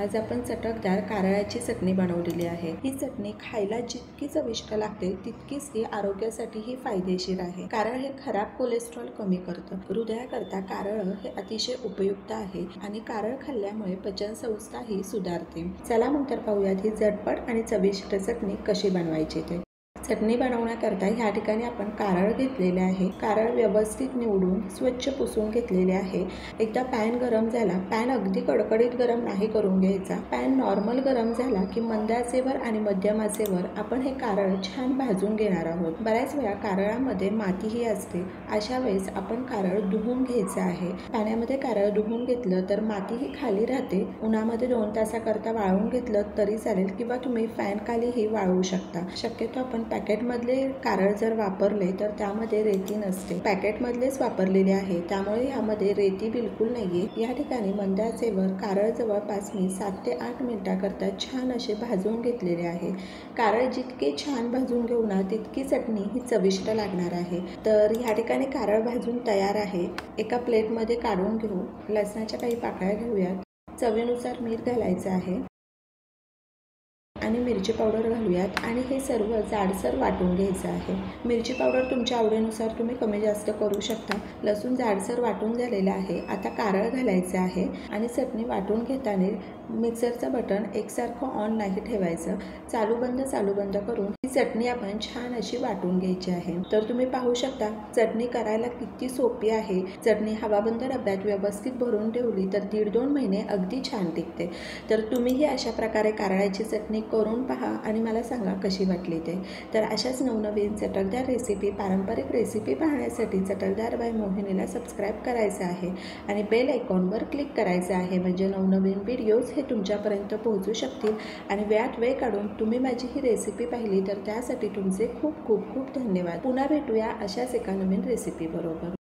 आज आपण चटकदार कारळ्याची चटणी बनवलेली आहे। ही चटणी खायला जितकी चविष्ट लागते तितकीच ही आरोग्यासाठीही फायदेशीर आहे। कारळ हे खराब कोलेस्ट्रॉल कमी करतं। हृदयाकरता कारळ हे अतिशय उपयुक्त आहे आणि कारळ खाल्ल्यामुळे पचन संस्थाही सुधारते। चला मग तर पाहूयात ही झटपट आणि चविष्ट चटणी कशी बनवायची ते। चटणी बनवण्याकरता ह्या ठिकाणी आपण कारळ घेतलेले आहे। कारळ व्यवस्थित निवडून स्वच्छ पुसून घेतलेले आहे। एकदा पॅन गरम झाला, पॅन अगदी कडकडीत गरम नाही करून घ्यायचा। पॅन नॉर्मल गरम झाला की मंद आचेवर आणि मध्यम आचेवर आपण हे कारळ छान भाजून घेणार आहोत। बऱ्याच वेळा कारळामध्ये मातीही असते, अशा वेळेस आपण कारळ धुवून घ्यायचं आहे। पाण्यामध्ये कारळ धुवून घेतलं तर मातीही खाली राहते। उन्हामध्ये 2 तासाकरता वाळवून घेतलं तरी चालेल किंवा तुम्ही फॅन खालीही वाळवू शकता। शक्यतो आपण पॅकेटमधले कारळ जर वापरले तर त्यामध्ये रेती नसते। पॅकेटमधलेच वापरलेले आहे, त्यामुळे यामध्ये रेती बिलकुल नाहीये। या ठिकाणी मंद आचेवर कारळ जवळपास मी 7 ते 8 मिनिटाकरता छान असे भाजून घेतलेले आहे। कारळ जितके छान भाजून घेऊ ना तितकी चटणी ही चविष्ट लागणार आहे। तर या ठिकाणी कारळ भाजून तयार आहे। एका प्लेटमध्ये काढून घेऊ। लसणाच्या काही पाकळ्या घेऊयात। चवीनुसार मीठ घालायचं आहे आणि मिरची पावडर घालूयात आणि हे सर्व जाडसर वाटून घ्यायचं आहे। मिरची पावडर तुमच्या आवडीनुसार तुम्ही कमी जास्त करू शकता। लसूण जाडसर वाटून झालेला आहे। आता कारळ घालायचं आहे आणि चटणी वाटून घेताना मिक्सरचं बटन एकसारखं ऑन नाही ठेवायचं। चालू बंद करून ही चटणी आपण छान अशी वाटून घ्यायची आहे। तर तुम्ही पाहू शकता चटणी करायला किती सोपी आहे। चटणी हवाबंद डब्यात व्यवस्थित भरून ठेवली तर 1.5-2 महिने अगदी छान टिकते। तर तुम्हीही अशा प्रकारे कारळ्याची चटणी करून पहा आणि मला सांगा कशी वाटली ते। तर अशाच नवनवीन चटकदार रेसिपी, पारंपरिक रेसिपी पाहण्यासाठी चटकदार बाय मोहिनीला सबस्क्राईब करायचं आहे आणि बेल आयकॉनवर क्लिक करायचं आहे, म्हणजे नवनवीन व्हिडिओज हे तुमच्यापर्यंत पोहोचू शकतील। आणि वेळात वेळ काढून तुम्ही माझी ही रेसिपी पाहिली तर त्यासाठी तुमचे खूप खूप खूप धन्यवाद। पुन्हा भेटूया अशाच एका नवीन रेसिपी बरोबर।